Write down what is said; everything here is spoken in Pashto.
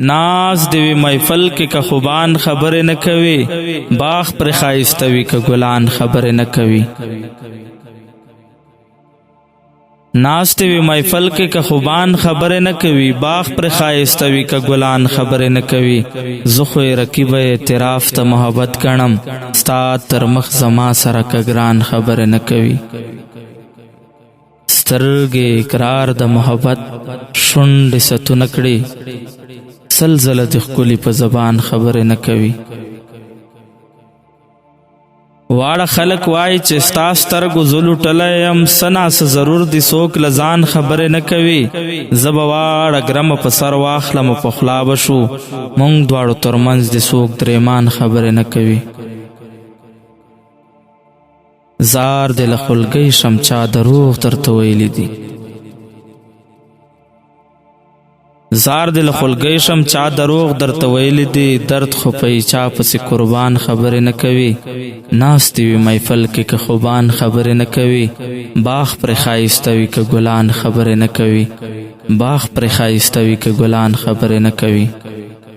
ناز دیوی محفل کې که خوبان خبرې نه کوي، باغ پر ښایسته وي که ګلان خبرې نه کوي. ناز دیوی محفل کې که خوبان خبرې نه کوي، باغ پر ښایسته وي که ګلان خبرې نه کوي. زه خو یې رقیبه اعتراف ته محبت ګڼم، ستا تر مخ زما سره که ګران خبرې نه کوي. سترګې اقرار د محبت شونډې ستونه کړي، سل ځله د ښکلي په زبان خبرې نه کوي. واړه خلک وایي چې ستا سترګو زه لوټلی یم، څه ناڅه ضرور دي څوک له ځان خبرې نه کوي. زه به واړه ګرمه په سر واخلم په خوله به شو، موږ دواړو ترمنځ د څوک درېمان خبرې نه کوي. زار دې له خولګۍ شم چا دروغ درته ویلي دي، زار دې له خولګۍ شم چا دروغ درته ویلي دي. درد خو په چا پسې قربان خبرې نه کوي. ناستې وي محفل کې که خوبان خبرې نه کوي، باغ پرې ښایسته وي که ګلان خبرې نه کوي. باغ پرې ښایسته وي که ګلان خبرې نه کوي.